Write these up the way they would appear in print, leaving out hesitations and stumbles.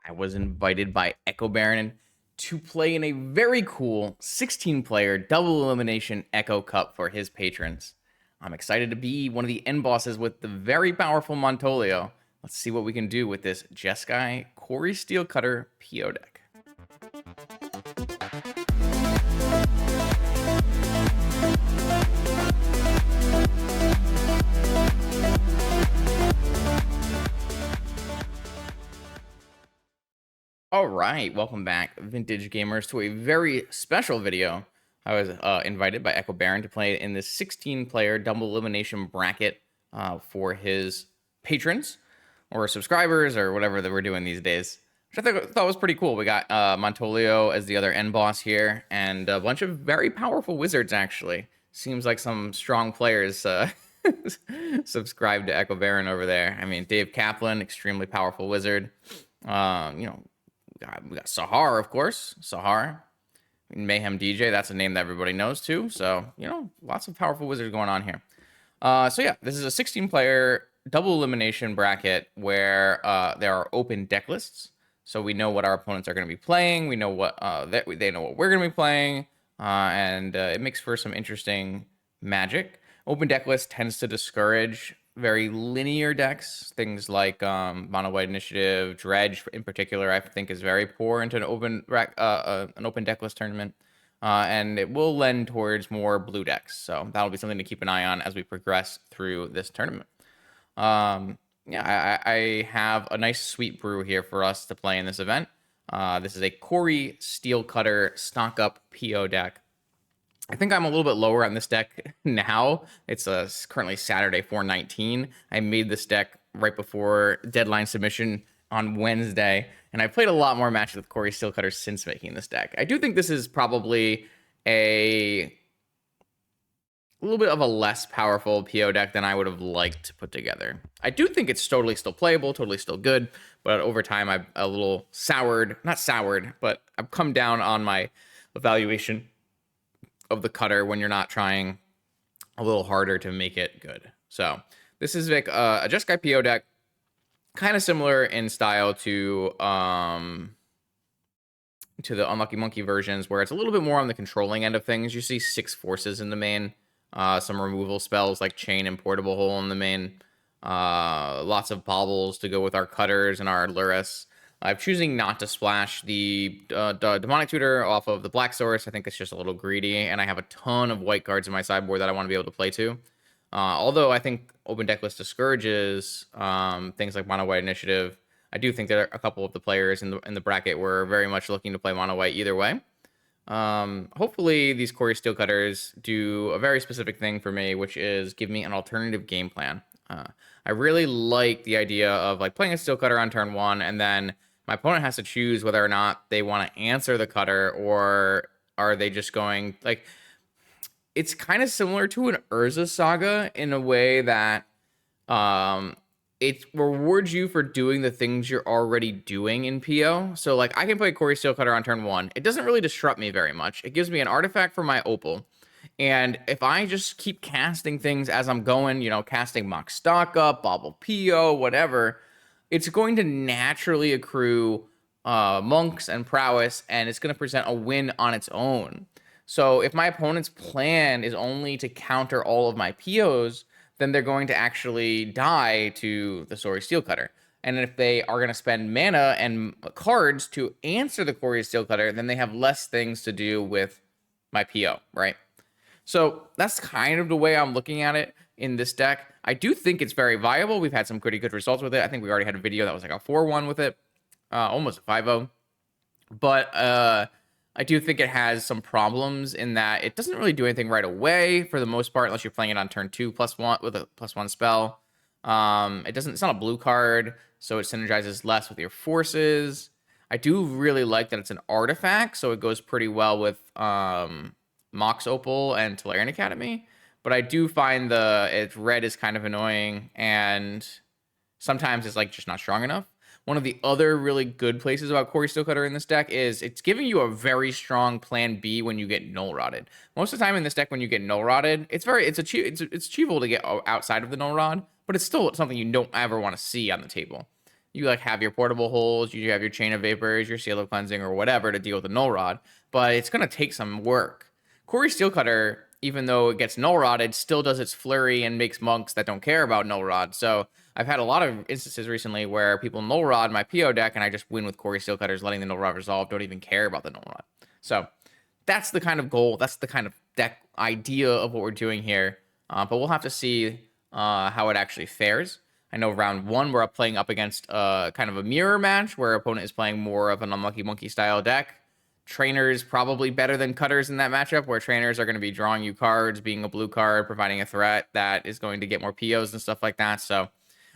I was invited by Echo Baron to play in a very cool 16-player double elimination Echo Cup for his patrons. I'm excited to be one of the end bosses with the very powerful Montolio. Let's see what we can do with this Jeskai cori-steel cutter PO deck. All right, welcome back, vintage gamers, to a very special video. I was invited by Echo Baron to play in this 16-player double elimination bracket for his patrons or subscribers or whatever that we're doing these days, which I thought was pretty cool. We got Montolio as the other end boss here, and a bunch of very powerful wizards, actually. Seems like some strong players subscribe to Echo Baron over there. I mean, Dave Kaplan, extremely powerful wizard. We got Sahar, of course. Sahar. Mayhem DJ, that's a name that everybody knows too. So, lots of powerful wizards going on here. So yeah, this is a 16-player double elimination bracket where there are open deck lists. So we know what our opponents are going to be playing. We know what they know what we're going to be playing. And it makes for some interesting magic. Open deck list tends to discourage very linear decks, things like Mono White Initiative, Dredge in particular, I think is very poor into an open deck list tournament, and it will lend towards more blue decks. So that'll be something to keep an eye on as we progress through this tournament. I have a nice sweet brew here for us to play in this event. This is a cori-steel cutter stock up PO deck. I think I'm a little bit lower on this deck now. It's currently Saturday, 4/19. I made this deck right before deadline submission on Wednesday, and I played a lot more matches with cori-steel cutters since making this deck. I do think this is probably a little bit of a less powerful PO deck than I would have liked to put together. I do think it's totally still playable, totally still good, but over time I've a little not soured, but I've come down on my evaluation of the cutter when you're not trying a little harder to make it good. So this is like a Jeskai PO deck, kind of similar in style to the Unlucky Monkey versions, where it's a little bit more on the controlling end of things. You see 6 forces in the main, some removal spells like Chain and Portable Hole in the main, lots of baubles to go with our cutters and our Lurrus. I'm choosing not to splash the Demonic Tutor off of the Black Source. I think it's just a little greedy, and I have a ton of white cards in my sideboard that I want to be able to play to. Although I think open deck list discourages things like Mono White Initiative, I do think that a couple of the players in the bracket were very much looking to play Mono White either way. Hopefully these cori-steel cutters do a very specific thing for me, which is give me an alternative game plan. I really like the idea of like playing a steel cutter on turn 1, and then my opponent has to choose whether or not they want to answer the cutter, or are they just going like, it's kind of similar to an Urza Saga in a way that it rewards you for doing the things you're already doing in PO. So like I can play cori-steel cutter on turn 1. It doesn't really disrupt me very much. It gives me an artifact for my opal. And if I just keep casting things as I'm going, casting Mock Stock Up, Bauble PO, whatever, it's going to naturally accrue monks and prowess, and it's going to present a win on its own. So if my opponent's plan is only to counter all of my POs, then they're going to actually die to the cori-steel cutter. And if they are going to spend mana and cards to answer the cori-steel cutter, then they have less things to do with my PO, right? So that's kind of the way I'm looking at it in this deck. I do think it's very viable. We've had some pretty good results with it. I think we already had a video that was like a 4-1 with it, almost a 5-0. But I do think it has some problems in that it doesn't really do anything right away for the most part, unless you're playing it on turn 2 +1 with a +1 spell. It's not a blue card, so it synergizes less with your forces. I do really like that it's an artifact, so it goes pretty well with Mox Opal and Tolarian Academy, but I do find its red is kind of annoying, and sometimes it's like just not strong enough. One of the other really good places about cori-steel cutter in this deck is it's giving you a very strong plan B when you get null rotted. Most of the time in this deck, when you get null rotted, it's achievable to get outside of the null rod, but it's still something you don't ever want to see on the table. you like have your portable holes, you have your chain of vapors, your seal of cleansing, or whatever to deal with the null rod. But it's gonna take some work. Cori-steel cutter, even though it gets null rotted, still does its flurry and makes monks that don't care about null rod. So I've had a lot of instances recently where people null rod my PO deck, and I just win with Cori-steel cutters, letting the null rod resolve. Don't even care about the null rod. So that's the kind of goal. That's the kind of deck idea of what we're doing here. But we'll have to see how it actually fares. I know round one we're playing up against kind of a mirror match where opponent is playing more of an unlucky monkey style deck. Trainers probably better than cutters in that matchup, where trainers are going to be drawing you cards, being a blue card, providing a threat that is going to get more POs and stuff like that. So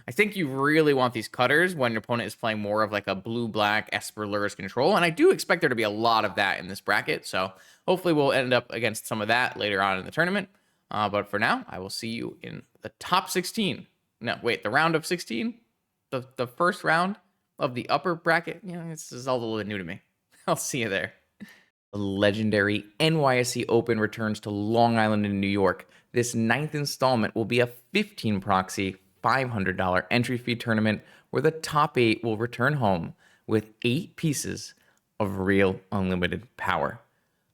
I think you really want these cutters when your opponent is playing more of like a blue-black Esper Lurrus control. And I do expect there to be a lot of that in this bracket. So hopefully we'll end up against some of that later on in the tournament. But for now, I will see you in the top 16. No, wait, the round of 16? The first round of the upper bracket? You know, this is all a little bit new to me. I'll see you there. The legendary NYSE Open returns to Long Island in New York. This 9th installment will be a 15 proxy, $500 entry fee tournament where the top 8 will return home with 8 pieces of real unlimited power.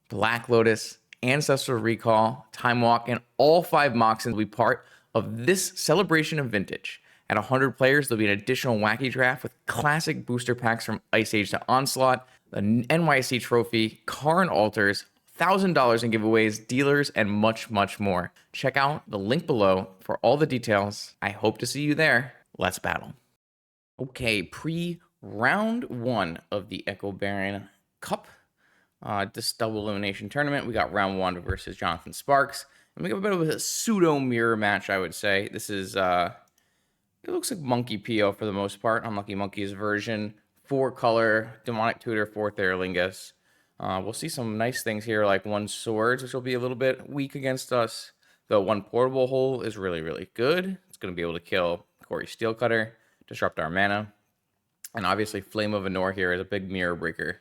Black Lotus, Ancestral Recall, Time Walk, and all 5 Moxens will be part of this celebration of vintage. At 100 players, there'll be an additional wacky draft with classic booster packs from Ice Age to Onslaught, the NYC trophy, Karn altars, $1,000 in giveaways, dealers, and much, much more. Check out the link below for all the details. I hope to see you there. Let's battle. Okay, pre-round 1 of the Echo Baron Cup, this double elimination tournament. We got round 1 versus Jonathan Sparks. And we got a bit of a pseudo mirror match, I would say. This is, it looks like Monkey PO for the most part. Unlucky Monkey's version. 4-color, Demonic Tutor, 4 Theralingus. We'll see some nice things here, like 1 Swords, which will be a little bit weak against us. Though 1 Portable Hole is really, really good. It's going to be able to kill Cori-steel cutter, disrupt our mana. And obviously, Flame of Anor here is a big mirror breaker.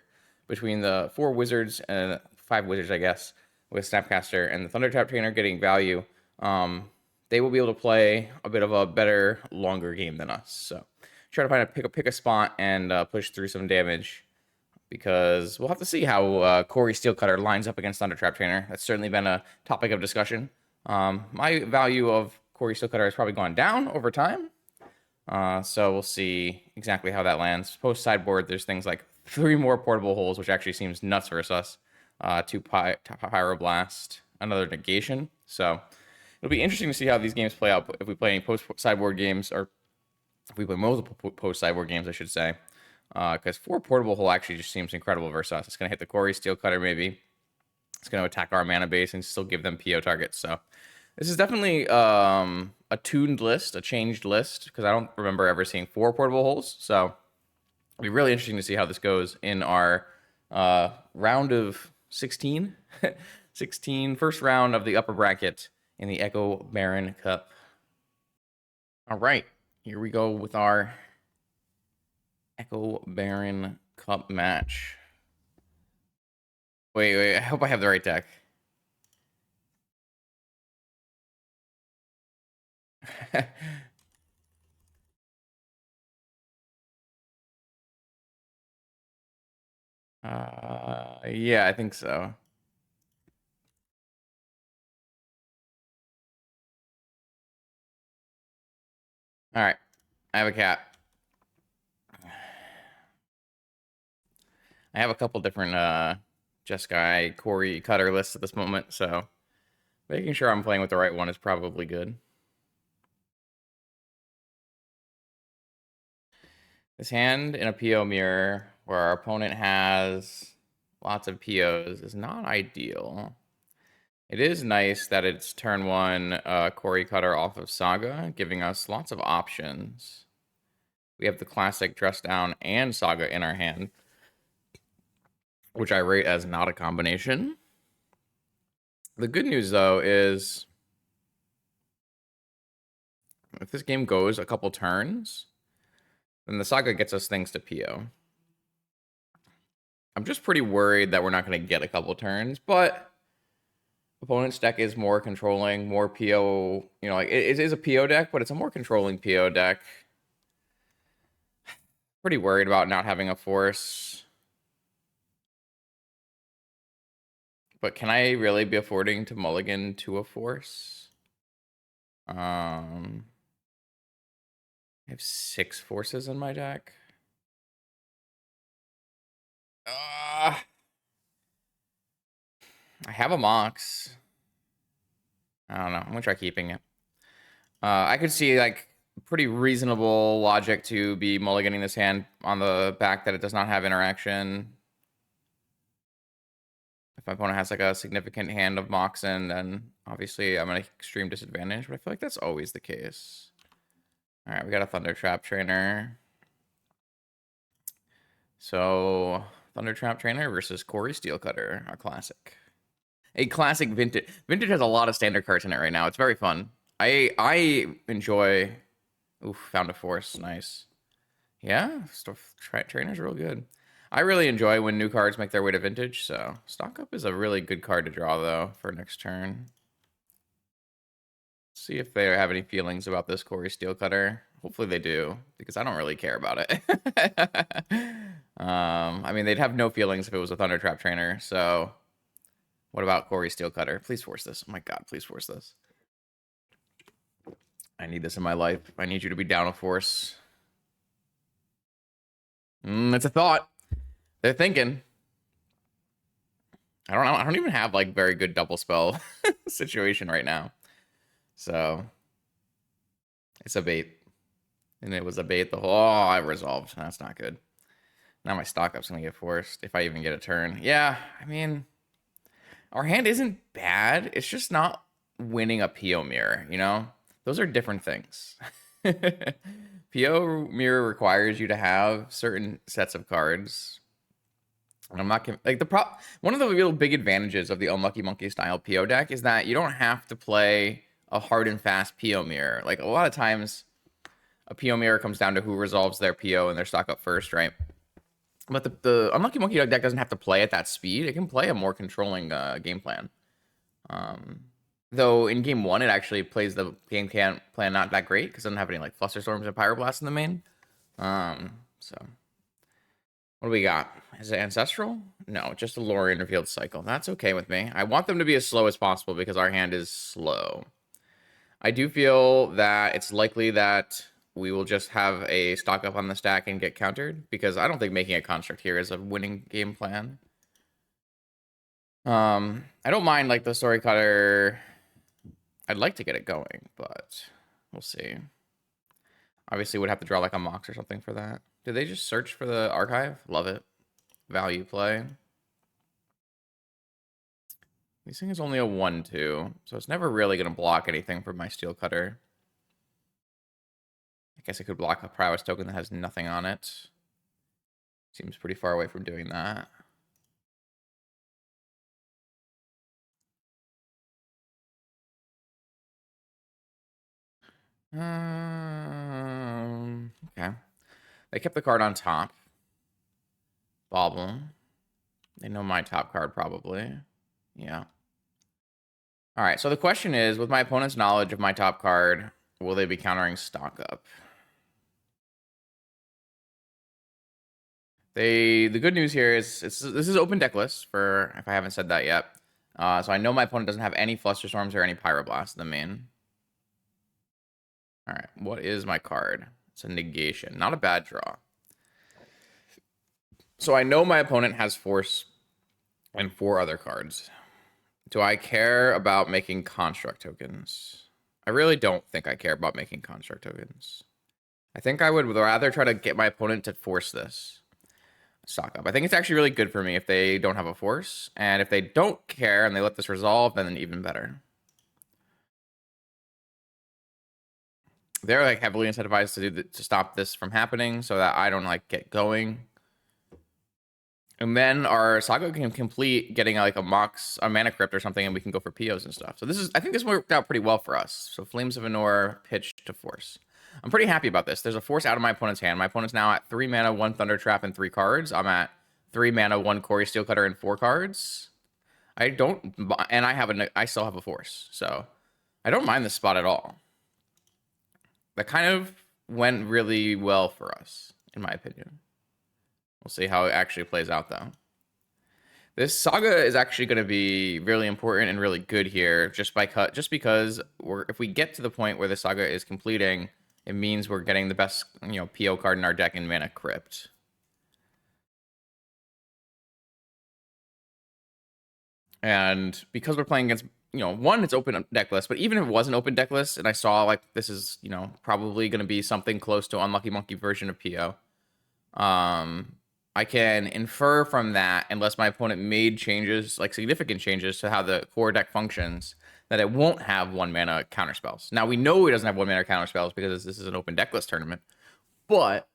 Between the 4 Wizards and 5 Wizards, I guess, with Snapcaster and the Thundertrap Trainer getting value, they will be able to play a bit of a better, longer game than us. So try to find pick a spot and push through some damage, because we'll have to see how Cori-steel cutter lines up against Thundertrap Trainer. That's certainly been a topic of discussion. My value of Cori-steel cutter has probably gone down over time. So we'll see exactly how that lands. Post sideboard, there's things like 3 more Portable Holes, which actually seems nuts versus us. 2 Pyroblast, another Negation. So it'll be interesting to see how these games play out if we play any post sideboard games, or if we play multiple post sideboard games, I should say. Because 4 Portable Hole actually just seems incredible versus us. It's going to hit the Cori-steel cutter maybe. It's going to attack our mana base and still give them PO targets. So this is definitely a tuned list, a changed list, because I don't remember ever seeing 4 Portable Holes. So it'll be really interesting to see how this goes in our round of 16. 16, first round of the upper bracket in the Echo Baron Cup. All right, here we go with our Echo Baron Cup match. Wait, I hope I have the right deck. Yeah, I think so. All right, I have a cat. I have a couple different Jeskai Corey cutter lists at this moment, so making sure I'm playing with the right one is probably good. This hand in a PO mirror where our opponent has lots of POs is not ideal. It is nice that it's turn 1 Corey cutter off of Saga, giving us lots of options. We have the classic Dress Down and Saga in our hand, which I rate as not a combination. The good news, though, is if this game goes a couple turns, then the Saga gets us things to PO. I'm just pretty worried that we're not going to get a couple turns, but opponent's deck is more controlling, more PO. You know, like it is a PO deck, but it's a more controlling PO deck. Pretty worried about not having a force. But can I really be affording to mulligan to a force? I have 6 forces in my deck. I have a Mox. I don't know. I'm gonna try keeping it. I could see like pretty reasonable logic to be mulliganing this hand on the back that it does not have interaction. If my opponent has like a significant hand of Moxen, then obviously I'm at an extreme disadvantage, but I feel like that's always the case. All right, we got a Thunder Trap Trainer. So Thunder Trap Trainer versus cori-steel cutter, our classic. A classic vintage. Vintage has a lot of standard cards in it right now. It's very fun. I enjoy. Oof, found a force. Nice. Yeah, trainer's real good. I really enjoy when new cards make their way to vintage. So stock up is a really good card to draw though for next turn. See if they have any feelings about this cori-steel cutter. Hopefully they do, because I don't really care about it. I mean, they'd have no feelings if it was a Thunder Trap Trainer. So what about cori-steel cutter? Please force this. Oh my god, please force this. I need this in my life. I need you to be down a force. It's a thought. They're thinking. I don't know. I don't even have like very good double spell situation right now. So it's a bait. And it was a bait the whole. Oh, I resolved. That's not good. Now my stock up's gonna get forced if I even get a turn. Yeah, I mean, our hand isn't bad. It's just not winning a PO mirror, you know? Those are different things. PO mirror requires you to have certain sets of cards. And I'm not like one of the real big advantages of the Unlucky Monkey style PO deck is that you don't have to play a hard and fast PO mirror. Like a lot of times a PO mirror comes down to who resolves their PO and their stock up first, right? But the Unlucky Monkey deck doesn't have to play at that speed. It can play a more controlling game plan. Though in game 1, it actually plays the game plan not that great because it doesn't have any like Flusterstorms and Pyroblasts in the main. So what do we got? Is it Ancestral? No, just a Lore Interfield Cycle. That's okay with me. I want them to be as slow as possible because our hand is slow. I do feel that it's likely that we will just have a stock up on the stack and get countered because I don't think making a construct here is a winning game plan. I don't mind like the Story Cutter. I'd like to get it going, but we'll see. Obviously would have to draw like a Mox or something for that. Did they just search for the archive? Love it. Value play. This thing is only a 1/2, so it's never really going to block anything from my steel cutter. I guess I could block a prowess token that has nothing on it. Seems pretty far away from doing that. Okay. They kept the card on top. Bobble. They know my top card probably. Yeah. All right, so the question is, with my opponent's knowledge of my top card, will they be countering stock up? The good news here is this is open deck list for if I haven't said that yet. So I know my opponent doesn't have any Flusterstorms or any Pyroblasts in the main. All right, what is my card? It's a negation, not a bad draw. So I know my opponent has Force and 4 other cards. Do I care about making construct tokens? I really don't think I care about making construct tokens. I think I would rather try to get my opponent to force this stock up. I think it's actually really good for me if they don't have a force. And if they don't care and they let this resolve, then even better. They're like heavily incentivized to stop this from happening so that I don't like get going. And then our Saga can complete getting like a Mox, a Mana Crypt or something, and we can go for POs and stuff. So I think this worked out pretty well for us. So Flames of Anor, pitch to force. I'm pretty happy about this. There's a force out of my opponent's hand. My opponent's now at 3 mana, 1 Thunder Trap, and 3 cards. I'm at 3 mana, 1 cori-steel cutter, and 4 cards. I still have a force. So I don't mind this spot at all. That kind of went really well for us in my opinion. We'll see how it actually plays out, though. This Saga is actually going to be really important and really good here, just because if we get to the point where the Saga is completing, it means we're getting the best, PO card in our deck in Mana Crypt. And because we're playing against, one, it's open deck list, but even if it wasn't open deck list, and I saw like this is, probably going to be something close to Unlucky Monkey version of PO, I can infer from that, unless my opponent made changes, like significant changes to how the core deck functions, that it won't have 1 mana counterspells. Now, we know it doesn't have 1 mana counterspells because this is an open deck list tournament, but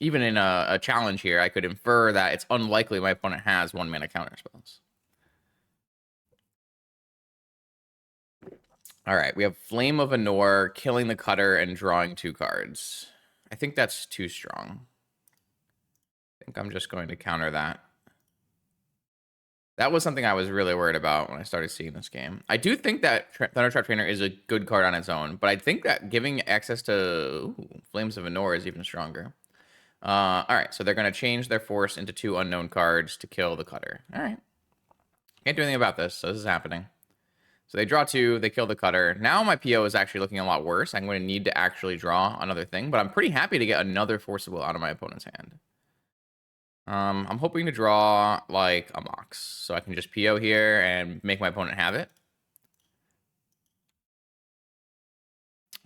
even in a challenge here, I could infer that it's unlikely my opponent has 1 mana counterspells. All right, we have Flame of Anor, killing the Cutter, and drawing 2 cards. I think that's too strong. I think I'm just going to counter that. That was something I was really worried about when I started seeing this game. I do think that Thundertrap Trainer is a good card on its own, but I think that giving access to Flames of Anor is even stronger. All right, so they're going to change their force into 2 unknown cards to kill the Cutter. All right. Can't do anything about this, so this is happening. So they draw 2, they kill the Cutter. Now my PO is actually looking a lot worse. I'm going to need to actually draw another thing, but I'm pretty happy to get another Forcible out of my opponent's hand. I'm hoping to draw like a Mox, so I can just PO here and make my opponent have it.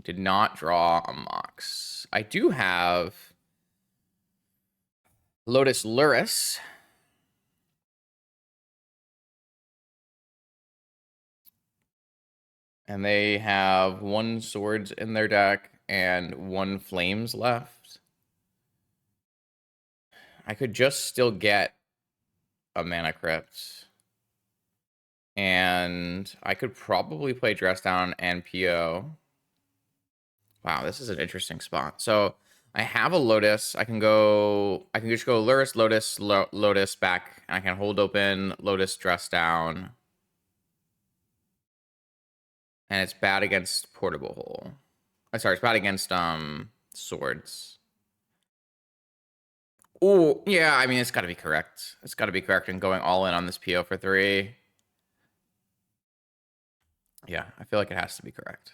Did not draw a Mox. I do have Lotus Lurrus. And they have 1 swords in their deck and 1 flames left. I could just still get a Mana Crypt. And I could probably play Dress Down and PO. Wow, this is an interesting spot. So I have a Lotus. I can just go Lurrus, Lotus, Lotus back. And I can hold open Lotus, Dress Down. And it's bad against Portable Hole. Sorry, it's bad against swords. Oh, yeah, I mean, it's got to be correct. It's got to be correct in going all in on this PO for 3. Yeah, I feel like it has to be correct.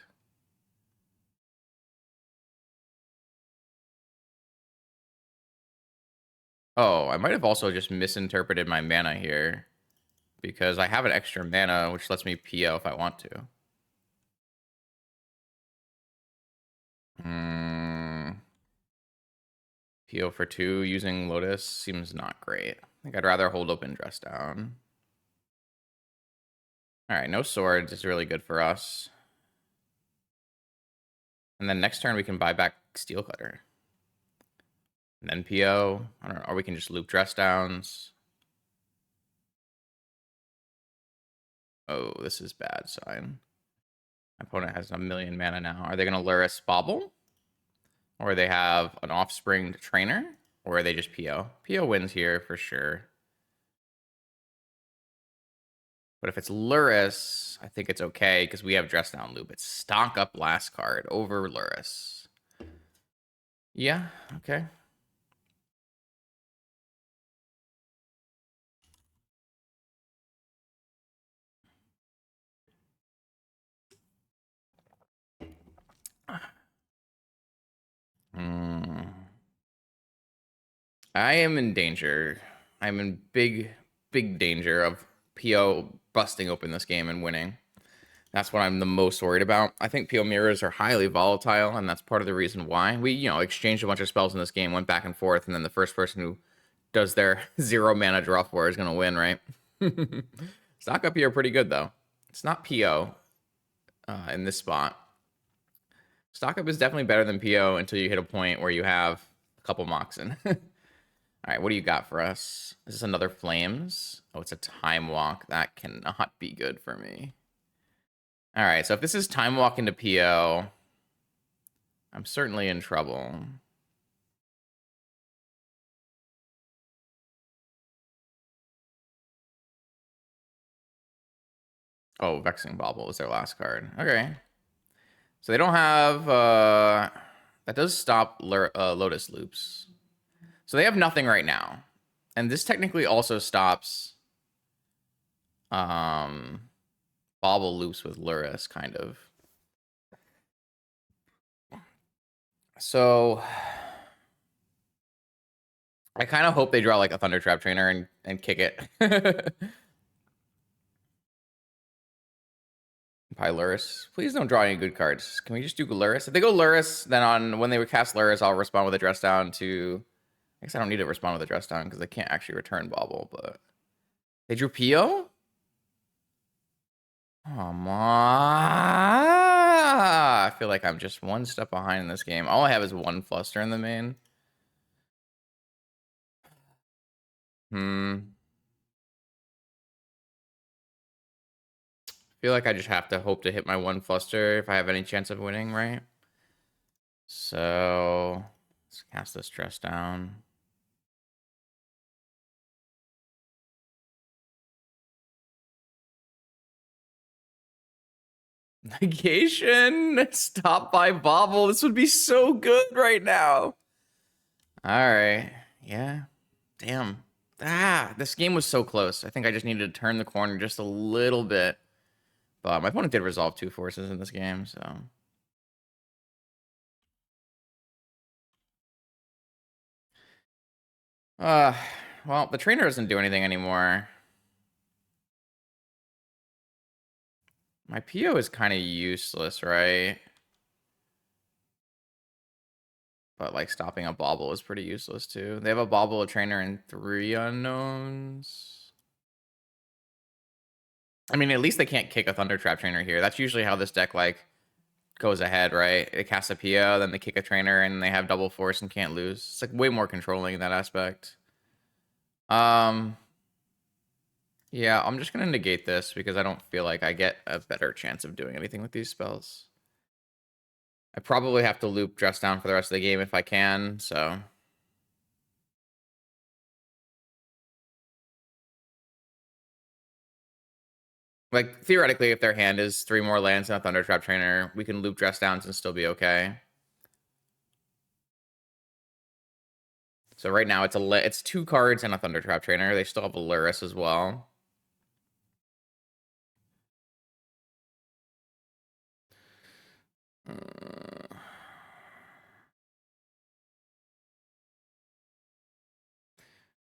Oh, I might have also just misinterpreted my mana here, because I have an extra mana, which lets me PO if I want to. PO for 2 using Lotus seems not great. I think I'd rather hold open Dress Down. All right, no swords is really good for us. And then next turn we can buy back Steel Cutter. And then PO. I don't know, or we can just loop Dress Downs. Oh, this is bad sign. My opponent has 1,000,000 mana now. Are they going to Lurrus Bobble? Or they have an Offspring Trainer? Or are they just PO? PO wins here for sure. But if it's Lurrus, I think it's okay because we have Dress Down Loop. It's stock up last card over Lurrus. Yeah, okay. I am in danger. I'm in big, big danger of PO busting open this game and winning. That's what I'm the most worried about. I think PO mirrors are highly volatile, and that's part of the reason why. We, exchanged a bunch of spells in this game, went back and forth, and then the first person who does their 0 mana draw 4 is going to win, right? Stock up here pretty good, though. It's not PO in this spot. Stock up is definitely better than PO until you hit a point where you have a couple mocks in. All right, what do you got for us? Is this another Flames? Oh, it's a Time Walk. That cannot be good for me. All right, so if this is Time Walk into PO, I'm certainly in trouble. Oh, Vexing Bauble was their last card. Okay. So they don't have That does stop Lotus loops. So they have nothing right now. And this technically also stops bobble loops with Lurrus, kind of. So I kind of hope they draw like a Thunder Trap Trainer and kick it. Lurrus. Please don't draw any good cards. Can we just do Lurrus? If they go Lurrus, then when they would cast Lurrus, I'll respond with a dress down to... I guess I don't need to respond with a dress down because they can't actually return bobble, but... They drew PO? Oh, ma! I feel like I'm just one step behind in this game. All I have is one Fluster in the main. I feel like I just have to hope to hit my one Fluster if I have any chance of winning, right? So let's cast this dress down. Negation. Stop by bobble. This would be so good right now. All right. Yeah. Damn. This game was so close. I think I just needed to turn the corner just a little bit. But my opponent did resolve 2 forces in this game, so... Well, the trainer doesn't do anything anymore. My PO is kind of useless, right? But, like, stopping a bobble is pretty useless, too. They have a bobble, a trainer, and 3 unknowns. I mean, at least they can't kick a Thunder Trap Trainer here. That's usually how this deck, like, goes ahead, right? They cast a PO, then they kick a trainer, and they have double force and can't lose. It's, like, way more controlling in that aspect. Yeah, I'm just going to negate this because I don't feel like I get a better chance of doing anything with these spells. I probably have to loop dress down for the rest of the game if I can, so... Like, theoretically, if their hand is 3 more lands and a Thunder Trap Trainer, we can loop dress downs and still be okay. So right now, it's 2 cards and a Thunder Trap Trainer. They still have a Lurrus as well.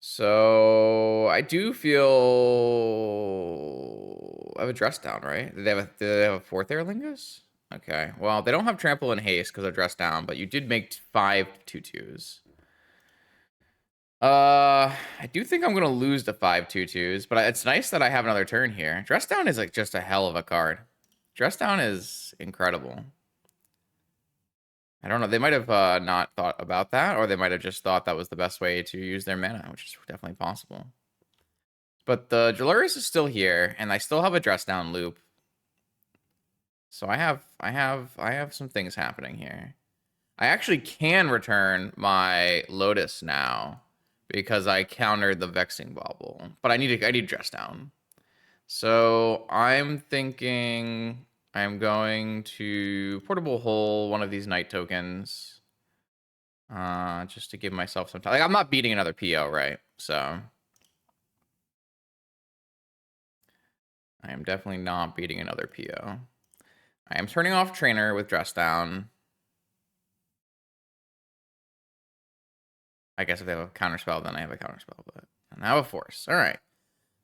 So I do feel I have a dress down, right? Do they have a 4th Aerlingus? Okay. Well, they don't have trample and haste because they're dressed down, but you did make 5 2/2s. I do think I'm gonna lose the 5 2/2s, but it's nice that I have another turn here. Dress down is like just a hell of a card. Dress down is incredible. I don't know. They might have not thought about that, or they might have just thought that was the best way to use their mana, which is definitely possible. But the Lurrus is still here, and I still have a dress down loop. So I have some things happening here. I actually can return my Lotus now because I countered the Vexing Bauble, but I need dress down. So I'm thinking I'm going to Portable Hole one of these night tokens. Just to give myself some time. Like, I'm not beating another PO, right? So I am definitely not beating another PO. I am turning off Trainer with dress down. I guess if they have a counterspell, then I have a counterspell, but I have a force. All right.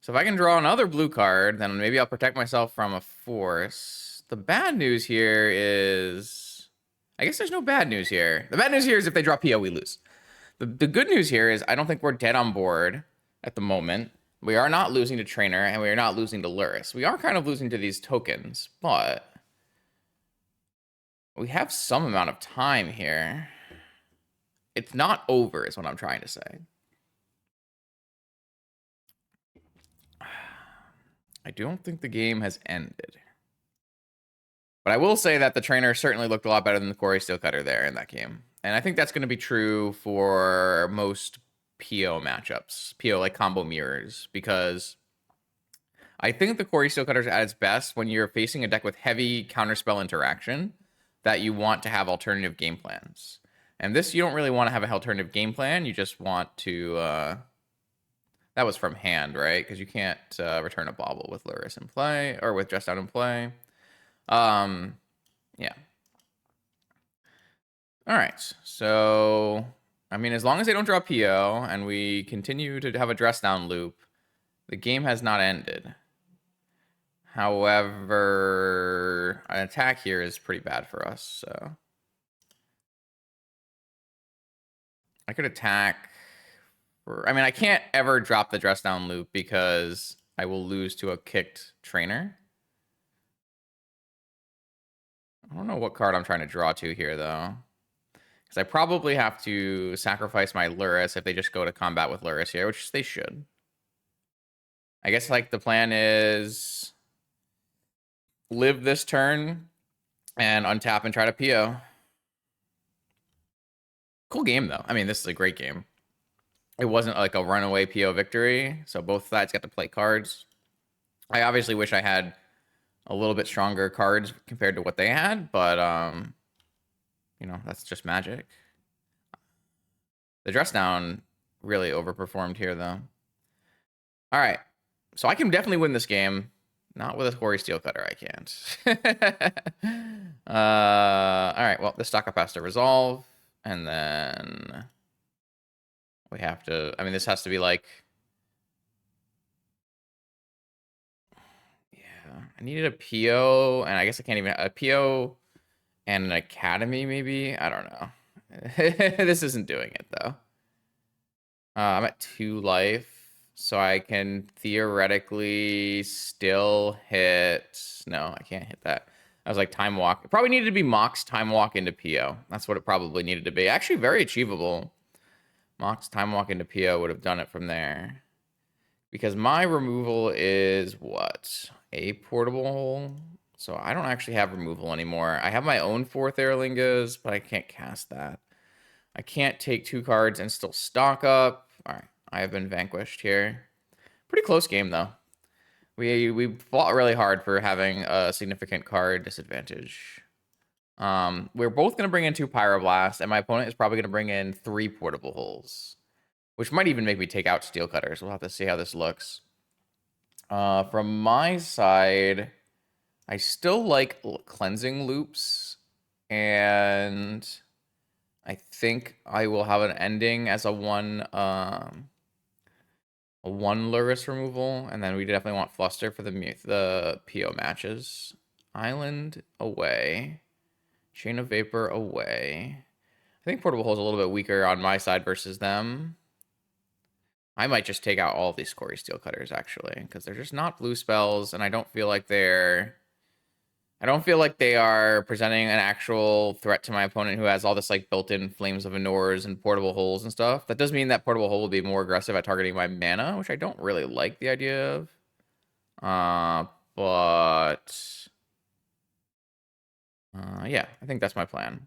So if I can draw another blue card, then maybe I'll protect myself from a force. The bad news here is... I guess there's no bad news here. The bad news here is if they draw PO, we lose. The good news here is I don't think we're dead on board at the moment. We are not losing to Trainer, and we are not losing to Lurrus. We are kind of losing to these tokens, but... we have some amount of time here. It's not over, is what I'm trying to say. I don't think the game has ended. But I will say that the trainer certainly looked a lot better than the cori-steel cutter there in that game. And I think that's going to be true for most PO matchups. PO, like combo mirrors. Because I think the cori-steel cutter is at its best when you're facing a deck with heavy counterspell interaction. that you want to have alternative game plans. And this, you don't really want to have an alternative game plan. You just want to... that was from hand, right? Because you can't return a bauble with Lurrus in play, or with Dress Down in play. Yeah. All right, so, I mean, as long as they don't draw PO, and we continue to have a Dress Down loop, the game has not ended. However, an attack here is pretty bad for us, so... I could attack... I mean, I can't ever drop the Dress Down loop because I will lose to a kicked trainer. I don't know what card I'm trying to draw to here, though. Because I probably have to sacrifice my Lurrus if they just go to combat with Lurrus here, which they should. I guess, like, the plan is... live this turn and untap and try to PO. Cool game, though. I mean, this is a great game. It wasn't like a runaway PO victory, so both sides got to play cards. I obviously wish I had a little bit stronger cards compared to what they had, but, you know, that's just magic. The Dress Down really overperformed here, though. All right, so I can definitely win this game. Not with a cori-steel cutter, I can't. All right, well, this stock up has to resolve, and then we have to... I mean, this has to be like... Yeah, I needed a PO, and I guess I can't even... A PO and an academy, maybe? I don't know. This isn't doing it, though. I'm at 2 life, so I can theoretically still hit... No, I can't hit that. I was like, Time Walk. It probably needed to be Mox Time Walk into PO. That's what it probably needed to be. Actually, very achievable. Mox Time Walk into PO would have done it from there. Because my removal is what? A portable hole? So I don't actually have removal anymore. I have my own 4th Airlingas, but I can't cast that. I can't take 2 cards and still stock up. All right, I have been vanquished here. Pretty close game, though. We fought really hard for having a significant card disadvantage. We're both going to bring in 2 Pyroblast, and my opponent is probably going to bring in 3 portable holes, which might even make me take out Steel Cutters. We'll have to see how this looks. From my side, I still like Cleansing Loops, and I think I will have an ending as a 1 Lurrus removal, and then we definitely want Fluster for the PO matches. Island away. Chain of Vapor away. I think Portable Hole is a little bit weaker on my side versus them. I might just take out all of these cori-steel cutters, actually, because they're just not blue spells, and I don't feel like they are presenting an actual threat to my opponent who has all this like built-in Flames of Anors and portable holes and stuff. That does mean that portable hole will be more aggressive at targeting my mana, which I don't really like the idea of. Yeah, I think that's my plan.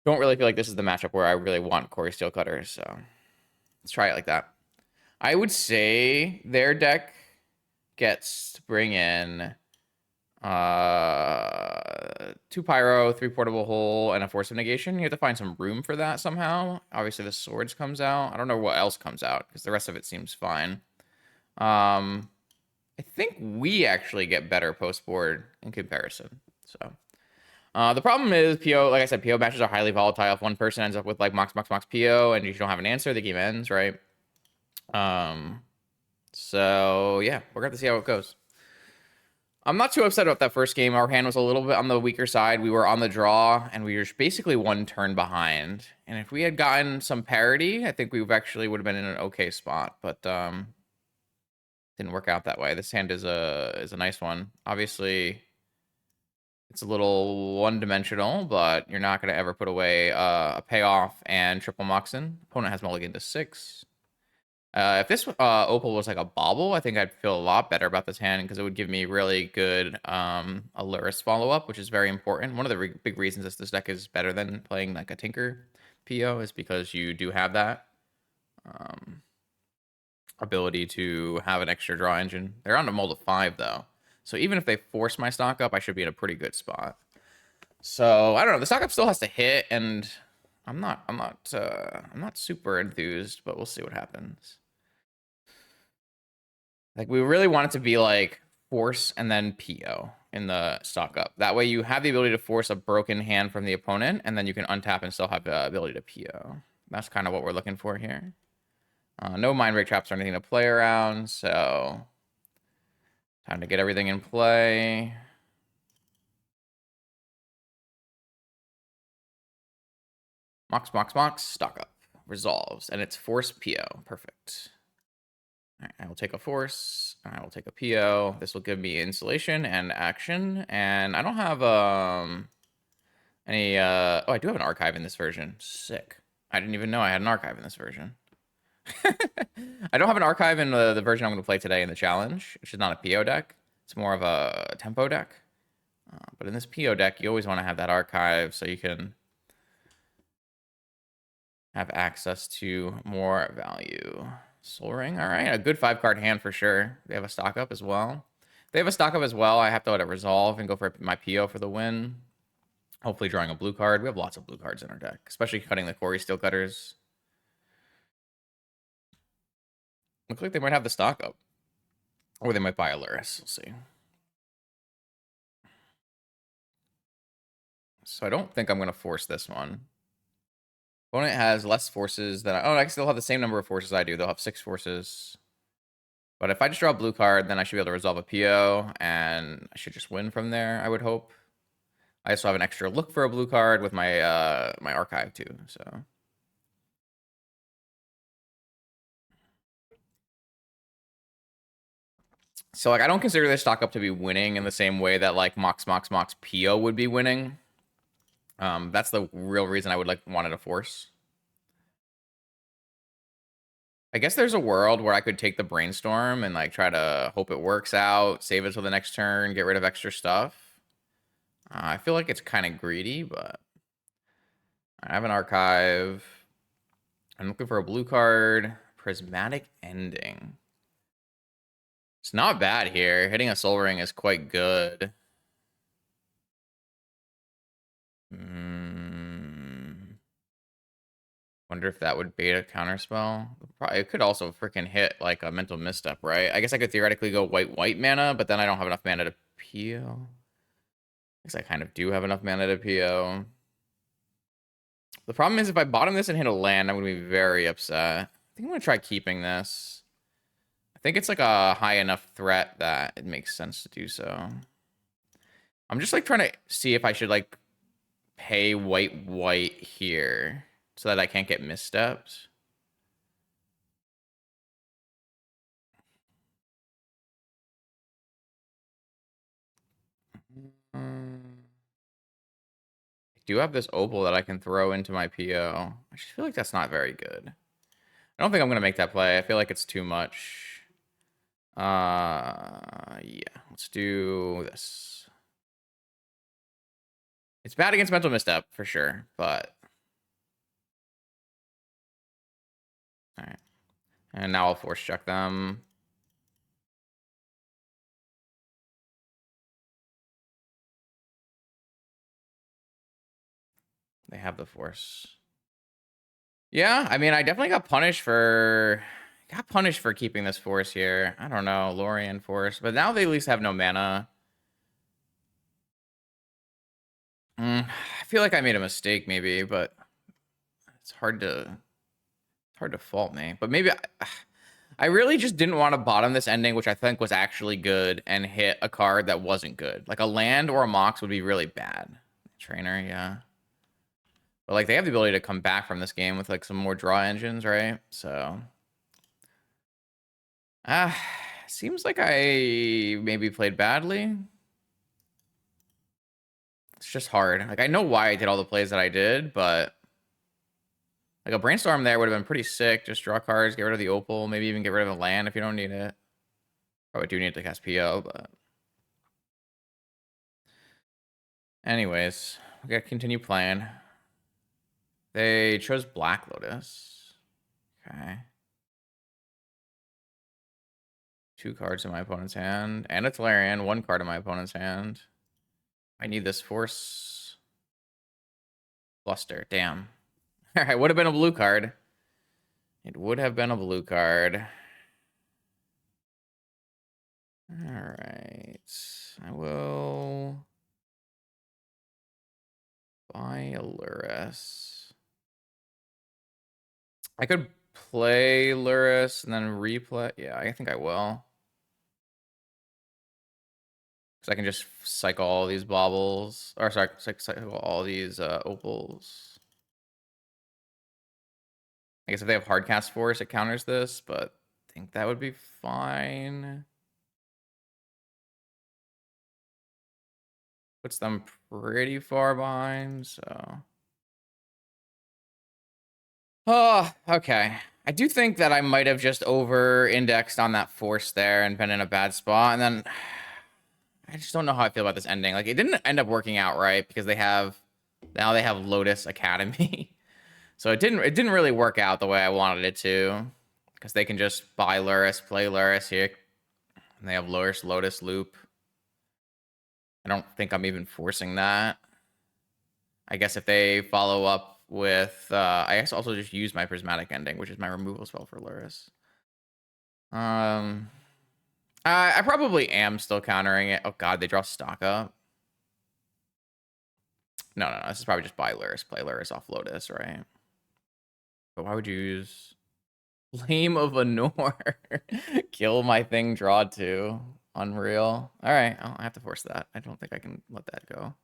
Don't really feel like this is the matchup where I really want cori-steel cutters, so let's try it like that. I would say their deck gets to bring in 2 Pyro, 3 Portable Hole, and a Force of Negation. You have to find some room for that somehow. Obviously, the Swords comes out. I don't know what else comes out, because the rest of it seems fine. I think we actually get better post-board in comparison, so... the problem is PO, like I said, PO matches are highly volatile. If one person ends up with like Mox PO and you don't have an answer, the game ends, right? So yeah, we're going to see how it goes. I'm not too upset about that first game. Our hand was a little bit on the weaker side. We were on the draw, and we were basically 1 turn behind. And if we had gotten some parity, I think we actually would have been in an okay spot. But didn't work out that way. This hand is a nice one. Obviously... it's a little one-dimensional, but you're not going to ever put away a payoff and triple Moxen. Opponent has mulligan to 6. If this Opal was like a bauble, I think I'd feel a lot better about this hand because it would give me really good a Lurrus follow-up, which is very important. One of the big reasons this deck is better than playing like a Tinker PO is because you do have that ability to have an extra draw engine. They're on a mold of 5, though. So even if they force my stock up, I should be in a pretty good spot. So I don't know. The stock up still has to hit, and I'm not super enthused, but we'll see what happens. Like we really want it to be like force and then PO in the stock up. That way you have the ability to force a broken hand from the opponent, and then you can untap and still have the ability to PO. That's kind of what we're looking for here. No mind break traps or anything to play around, so time to get everything in play. Mox, stock up. Resolves, and it's force PO. Perfect. All right, I will take a force, and I will take a PO. This will give me insulation and action, and I don't have any oh, I do have an archive in this version. Sick. I didn't even know I had an archive in this version. I don't have an archive in the version I'm going to play today in the challenge, which is not a PO deck. It's more of a tempo deck. But in this PO deck, you always want to have that archive so you can have access to more value. Soul Ring, all right. A good 5-card hand for sure. They have a stock up as well. If they have a stock up as well, I have to let it resolve and go for my PO for the win. Hopefully drawing a blue card. We have lots of blue cards in our deck, especially cutting the cori-steel cutters. Looks like they might have the stock up. Or they might buy a Lurrus. We'll see. So I don't think I'm going to force this one. Opponent has less forces than I still have the same number of forces I do. They'll have 6 forces. But if I just draw a blue card, then I should be able to resolve a PO, and I should just win from there, I would hope. I also have an extra look for a blue card with my my archive too, so. So like I don't consider this stock up to be winning in the same way that like Mox PO would be winning. That's the real reason I would like wanted to force. I guess there's a world where I could take the brainstorm and like try to hope it works out, save it till the next turn, get rid of extra stuff. I feel like it's kind of greedy, but I have an archive. I'm looking for a blue card. Prismatic Ending. It's not bad here. Hitting a Soul Ring is quite good. Wonder if that would bait a counterspell. Probably, it could also freaking hit like a mental misstep, right? I guess I could theoretically go white mana, but then I don't have enough mana to PO. I guess I kind of do have enough mana to PO. The problem is if I bottom this and hit a land, I'm going to be very upset. I think I'm going to try keeping this. I think it's like a high enough threat that it makes sense to do so. I'm just like trying to see if I should like pay white here so that I can't get misstepped. I do have this opal that I can throw into my PO. I just feel like that's not very good. I don't think I'm going to make that play. I feel like it's too much. Yeah, let's do this. It's bad against mental misstep for sure, but all right. And now I'll force check them. They have the force. Yeah, I mean, I definitely got punished for keeping this force here. I don't know, Lorien force, but now they at least have no mana. I feel like I made a mistake maybe, but it's hard to fault me. But maybe I really just didn't want to bottom this ending, which I think was actually good, and hit a card that wasn't good. Like a land or a mox would be really bad. Trainer, yeah. But like they have the ability to come back from this game with like some more draw engines, right? So seems like I maybe played badly. It's just hard. Like I know why I did all the plays that I did, but like a brainstorm there would have been pretty sick. Just draw cards, get rid of the opal, maybe even get rid of the land if you don't need it. Probably do need to cast PO, but anyways, we gotta continue playing. They chose Black Lotus. Okay. 2 cards in my opponent's hand. And a Tolarian, 1 card in my opponent's hand. I need this force. Fluster. Damn. All right, would have been a blue card. It would have been a blue card. All right. I will buy a Lurrus. I could play Lurrus and then replay. Yeah, I think I will. Because I can just cycle all these baubles. Or sorry, cycle all these opals. I guess if they have Hardcast Force, it counters this, but I think that would be fine. Puts them pretty far behind, so. Oh, okay. I do think that I might have just over-indexed on that force there and been in a bad spot, and then I just don't know how I feel about this ending. Like, it didn't end up working out right because now they have Lotus Academy. So it didn't really work out the way I wanted it to, because they can just buy Lurrus, play Lurrus here, and they have Lotus Loop. I don't think I'm even forcing that. I guess if they follow up with, I guess also just use my Prismatic Ending, which is my removal spell for Lurrus. I probably am still countering it. Oh god, they draw stock up. No. This is probably just buy Lurrus, play Lurrus off Lotus, right? But why would you use Flame of Anor? Kill my thing, draw 2. Unreal. All right, I have to force that. I don't think I can let that go.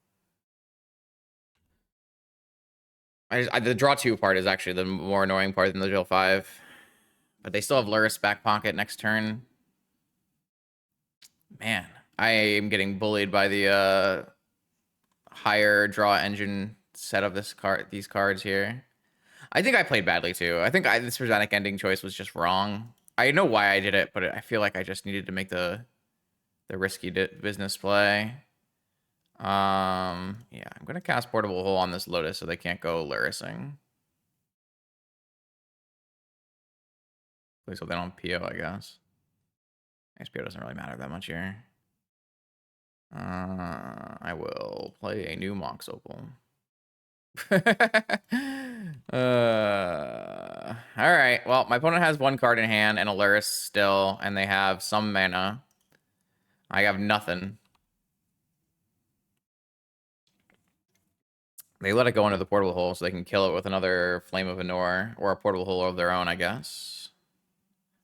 The draw 2 part is actually the more annoying part than the draw 5. But they still have Lurrus back pocket next turn. Man, I am getting bullied by the higher draw engine set of these cards here. I think I played badly too. I think this Prismatic Ending choice was just wrong. I know why I did it, but I feel like I just needed to make the risky business play. Yeah, I'm gonna cast Portable Hole on this Lotus so they can't go Lurrusing. Please hope they don't PO, I guess. PO doesn't really matter that much here. I will play a new Mox Opal. All right. Well, my opponent has 1 card in hand and a Lurrus still, and they have some mana. I have nothing. They let it go into the Portable Hole so they can kill it with another Flame of Anor or a Portable Hole of their own, I guess.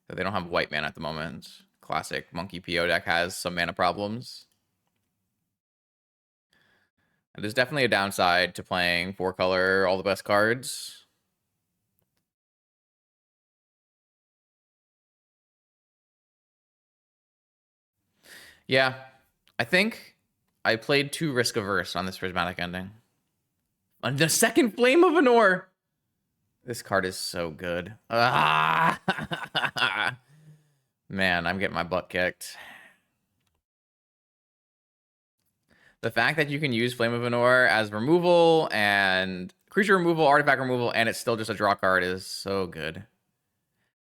But they don't have white mana at the moment. Classic Monkey PO deck has some mana problems. And there's definitely a downside to playing 4-color all the best cards. Yeah, I think I played too risk-averse on this Prismatic Ending. On the second Flame of Anor! This card is so good. Ah! Man, I'm getting my butt kicked. The fact that you can use Flame of Anor as removal and creature removal, artifact removal, and it's still just a draw card is so good.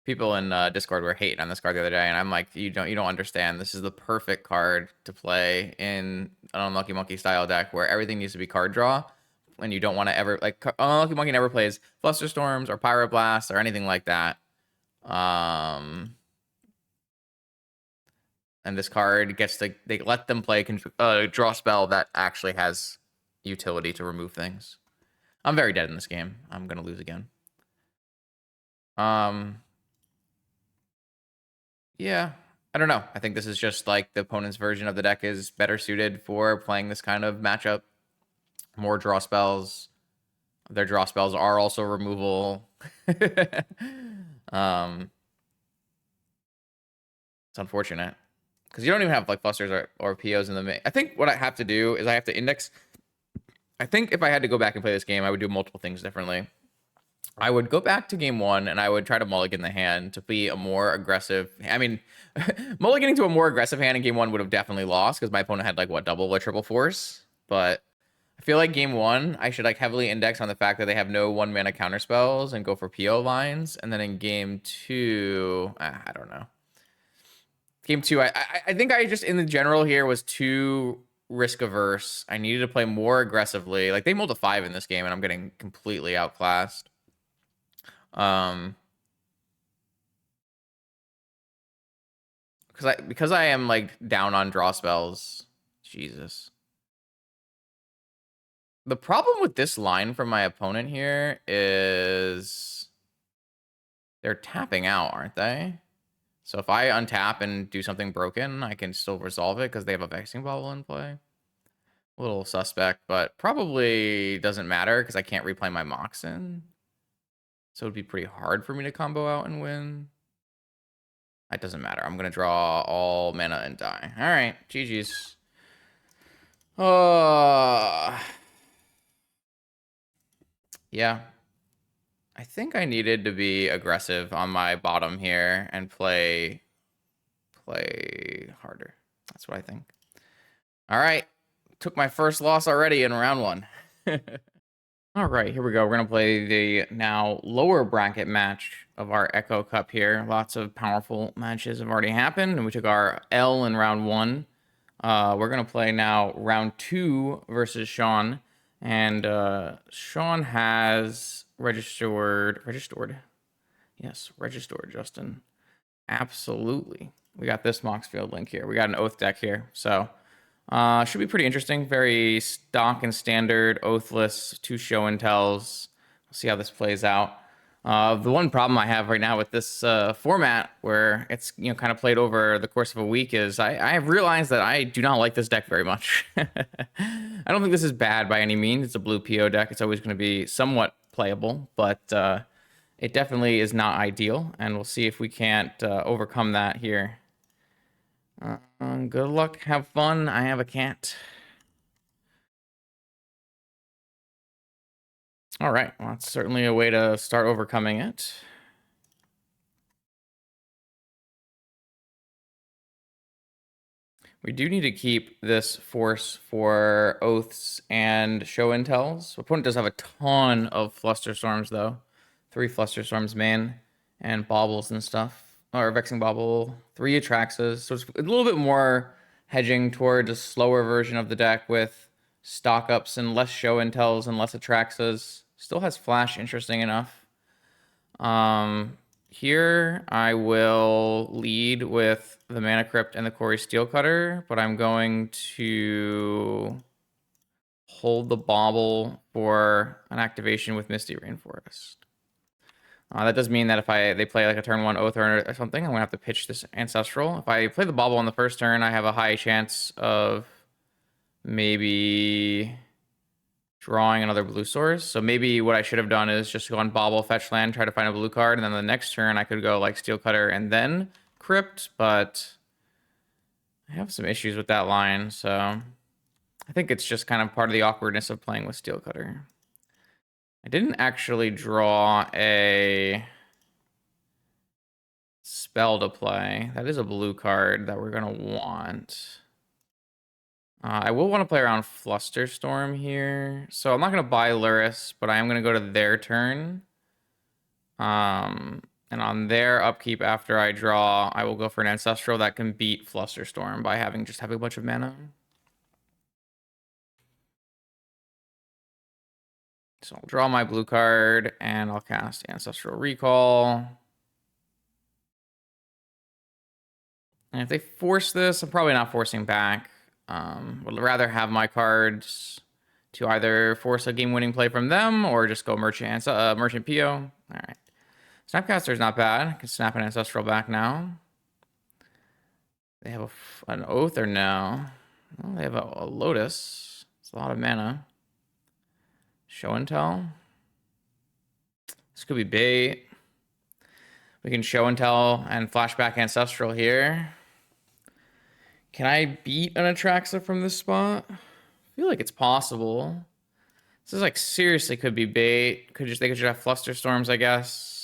People in Discord were hating on this card the other day, and I'm like, you don't understand. This is the perfect card to play in an Unlucky Monkey style deck where everything needs to be card draw, and you don't want to ever Unlucky Monkey never plays Flusterstorms or Pyroblast or anything like that. And this card gets to, they let them play a draw spell that actually has utility to remove things. I'm very dead in this game. I'm gonna lose again. Yeah, I don't know. I think this is just like the opponent's version of the deck is better suited for playing this kind of matchup. More draw spells. Their draw spells are also removal. It's unfortunate. Because you don't even have like flusters or POs in the main. I think what I have to do is I have to index. I think if I had to go back and play this game, I would do multiple things differently. I would go back to game 1 and I would try to mulligan the hand to be a more aggressive. I mean, mulliganing to a more aggressive hand in game 1 would have definitely lost because my opponent had like what, double or triple force. But I feel like game 1, I should like heavily index on the fact that they have no 1-mana counter spells and go for PO lines. And then in game 2, I don't know. Game 2, I think I just in the general here was too risk averse. I needed to play more aggressively. Like, they mulled a 5 in this game, and I'm getting completely outclassed. Because I am like down on draw spells. Jesus. The problem with this line from my opponent here is they're tapping out, aren't they? So if I untap and do something broken, I can still resolve it because they have a Vexing Bubble in play. A little suspect, but probably doesn't matter because I can't replay my Moxen. So it'd be pretty hard for me to combo out and win. It doesn't matter. I'm going to draw all mana and die. All right, GG's. Yeah. I think I needed to be aggressive on my bottom here and play harder. That's what I think. All right. Took my first loss already in round 1. All right, here we go. We're going to play the now lower bracket match of our Echo Cup here. Lots of powerful matches have already happened, and we took our L in round 1. We're going to play now round 2 versus Sean. And Sean has registered. Yes, registered, Justin. Absolutely. We got this Moxfield link here. We got an Oath deck here. So should be pretty interesting. Very stock and standard Oathless, 2 show and tells. We'll see how this plays out. The one problem I have right now with this format, where it's kind of played over the course of a week, is I have realized that I do not like this deck very much. I don't think this is bad by any means. It's a blue PO deck. It's always going to be somewhat playable, but it definitely is not ideal, and we'll see if we can't overcome that here. Good luck. Have fun. I have a cat. All right. Well, that's certainly a way to start overcoming it. We do need to keep this force for Oaths and Show and Tells. Opponent does have a ton of Flusterstorms, though. 3 Flusterstorms main and Baubles and stuff. Or Vexing Bauble, 3 Atraxas. So it's a little bit more hedging towards a slower version of the deck with stock ups and less Show and Tells and less Atraxas. Still has Flash, interesting enough. Here I will lead with the Mana Crypt and the cori-steel cutter, but I'm going to hold the Bauble for an activation with Misty Rainforest. That does mean that if they play like a turn 1 Oath or something, I'm going to have to pitch this Ancestral. If I play the Bauble on the first turn, I have a high chance of maybe drawing another blue source. So maybe what I should have done is just go on Bauble, fetch land, try to find a blue card, and then the next turn I could go like Steel Cutter and then Crypt, but I have some issues with that line, so I think it's just kind of part of the awkwardness of playing with Steel Cutter. I didn't actually draw a spell to play. That is a blue card that we're going to want. I will want to play around Flusterstorm here. So I'm not going to buy Lurrus, but I am going to go to their turn. And on their upkeep after I draw, I will go for an Ancestral that can beat Flusterstorm by having a bunch of mana. So I'll draw my blue card, and I'll cast Ancestral Recall. And if they force this, I'm probably not forcing back. Would rather have my cards to either force a game-winning play from them or just go Merchant PO. All right. Snapcaster's not bad. I can snap an Ancestral back now. They have an Oath or no? Well, they have a Lotus. It's a lot of mana. Show and Tell. This could be bait. We can Show and Tell and flashback Ancestral here. Can I beat an Atraxa from this spot? I feel like it's possible. This is like seriously could be bait. They could just have Flusterstorms, I guess.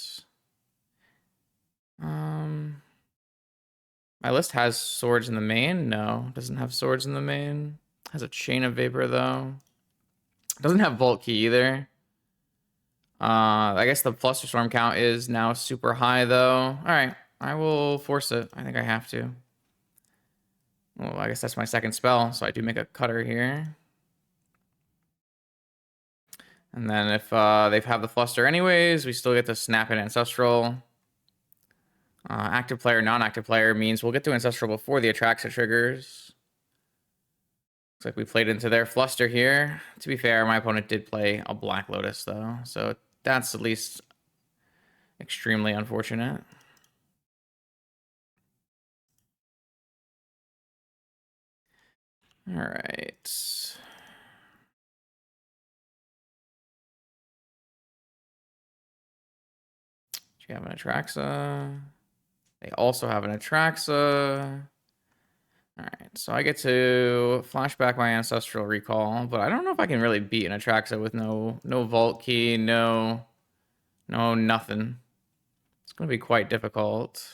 My list has swords in the main. No, doesn't have swords in the main. Has a Chain of Vapor though. Doesn't have Vault Key either. I guess the Flusterstorm count is now super high though. All right, I will force it. I think I have to. Well, I guess that's my second spell, so I do make a cutter here. And then if they have the fluster anyways, we still get to snap an ancestral. Active player, non-active player means we'll get to ancestral before the Atraxa triggers. Looks like we played into their fluster here. To be fair, my opponent did play a Black Lotus though, so that's at least extremely unfortunate. All right. Do you have an Atraxa? They also have an Atraxa. All right, so I get to flashback my ancestral recall, but I don't know if I can really beat an Atraxa with no vault key, no nothing. It's gonna be quite difficult.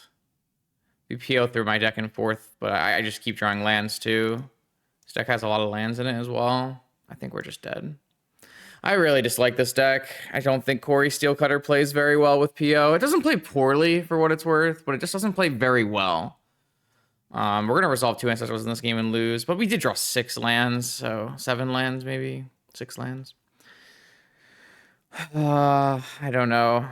We PO through my deck and forth, but I just keep drawing lands too. This deck has a lot of lands in it as well. I think we're just dead. I really dislike this deck. I don't think cori-steel cutter plays very well with PO. It doesn't play poorly for what it's worth, but it just doesn't play very well. We're going to resolve 2 ancestors in this game and lose, but we did draw 6 lands, so 7 lands maybe, 6 lands. I don't know.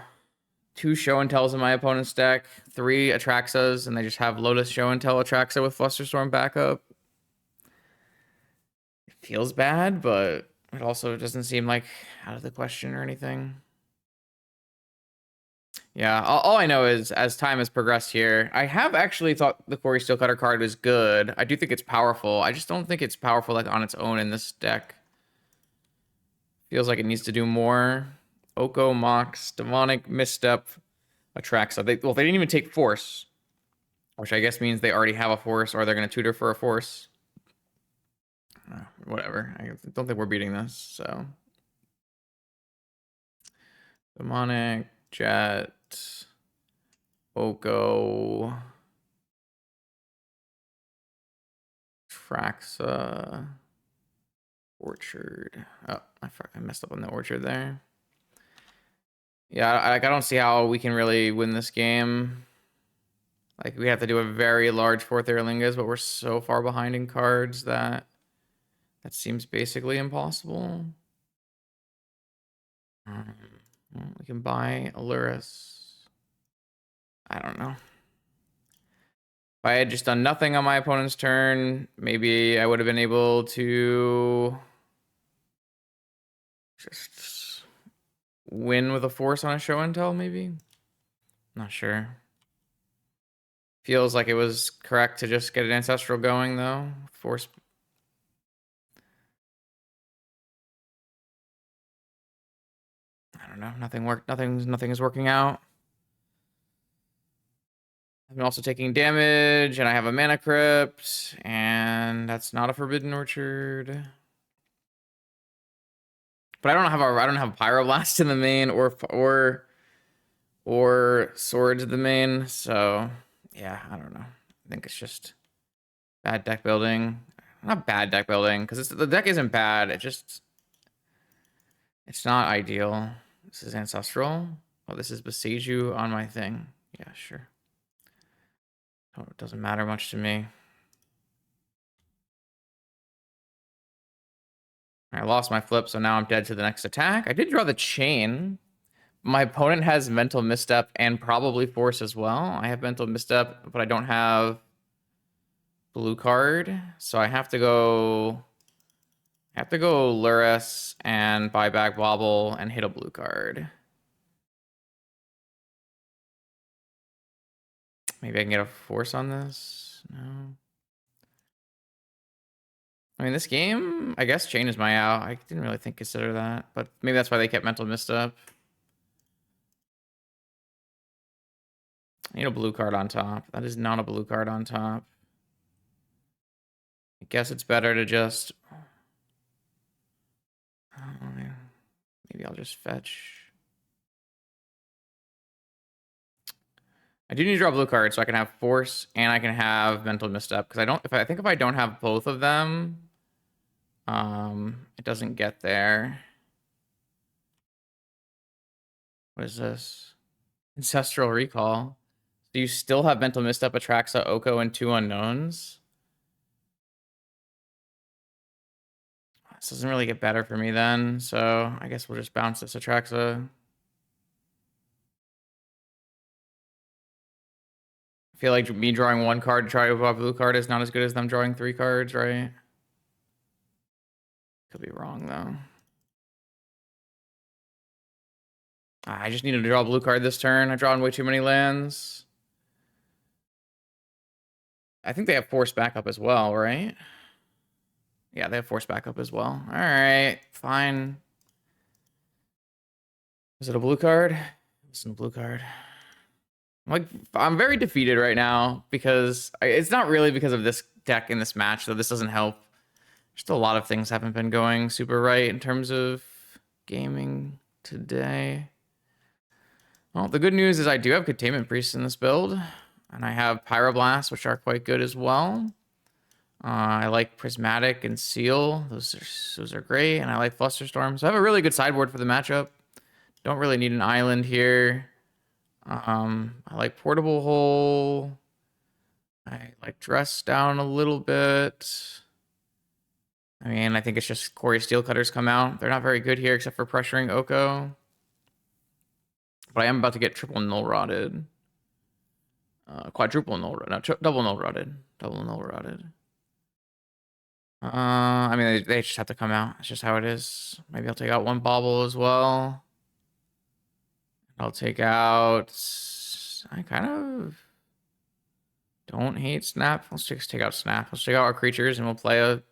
2 show and tells in my opponent's deck, 3 Atraxas, and they just have Lotus show and tell Atraxa with Flusterstorm backup. It feels bad, but it also doesn't seem like out of the question or anything. Yeah, all I know is as time has progressed here, I have actually thought the cori-steel cutter card was good. I do think it's powerful. I just don't think it's powerful like on its own in this deck. Feels like it needs to do more. Oko, Mox, Demonic, Misstep, Atraxa. They didn't even take Force, which I guess means they already have a Force or they're going to tutor for a Force. Whatever. I don't think we're beating this, so. Demonic, Jet, Oko, Traxa, Orchard. Oh, I messed up on the Orchard there. Yeah, I don't see how we can really win this game. Like, we have to do a very large 4th Erlingas, but we're so far behind in cards that seems basically impossible. Well, we can buy a Lurrus. I don't know. If I had just done nothing on my opponent's turn, maybe I would have been able to just win with a Force on a show and tell, maybe? Not sure. Feels like it was correct to just get an ancestral going though. Force. I don't know. Nothing worked. Nothing is working out. I'm also taking damage, and I have a mana crypt, and that's not a Forbidden Orchard. But I don't have Pyroblast in the main or Swords in the main, so yeah, I don't know. I think it's just bad deck building. Not bad deck building, because the deck isn't bad. It's not ideal. This is Ancestral. Oh, this is Besiege You on my thing. Yeah, sure. Oh, it doesn't matter much to me. I lost my flip, so now I'm dead to the next attack. I did draw the chain. My opponent has Mental Misstep and probably Force as well. I have Mental Misstep, but I don't have blue card, so I have to go Lurrus and buy back Wobble and hit a blue card. Maybe I can get a Force on this. No. I mean, this game, I guess Chain is my out. I didn't really consider that, but maybe that's why they kept Mental Misstep. I need a blue card on top. That is not a blue card on top. I guess it's better to just... maybe I'll just fetch. I do need to draw a blue card so I can have Force and I can have Mental Misstep, because if I don't have both of them, it doesn't get there. What is this? Ancestral Recall. Do you still have Mental Misstep, Atraxa, Oko, and 2 unknowns? This doesn't really get better for me then, so I guess we'll just bounce this Atraxa. I feel like me drawing one card to try to draw a blue card is not as good as them drawing 3 cards, right? Could be wrong, though. I just needed to draw a blue card this turn. I drawn way too many lands. I think they have force backup as well, right? Yeah, they have force backup as well. All right, fine. Is it a blue card? It's a blue card. I'm very defeated right now because it's not really because of this deck in this match, though this doesn't help. Just a lot of things haven't been going super right in terms of gaming today. Well, the good news is I do have Containment Priests in this build, and I have Pyroblast, which are quite good as well. I like Prismatic and Seal. Those are great, and I like Flusterstorm. So I have a really good sideboard for the matchup. Don't really need an island here. I like Portable Hole. I like Dress Down a little bit. I mean, I think it's just cori-steel cutters come out. They're not very good here except for pressuring Oko. But I am about to get triple null rotted. Quadruple null, no, double null rotted. Double null rotted. I mean, they just have to come out. It's just how it is. Maybe I'll take out one bauble as well. I'll take out... I kind of don't hate Snap. Let's just take out Snap. Let's take out our creatures and we'll play a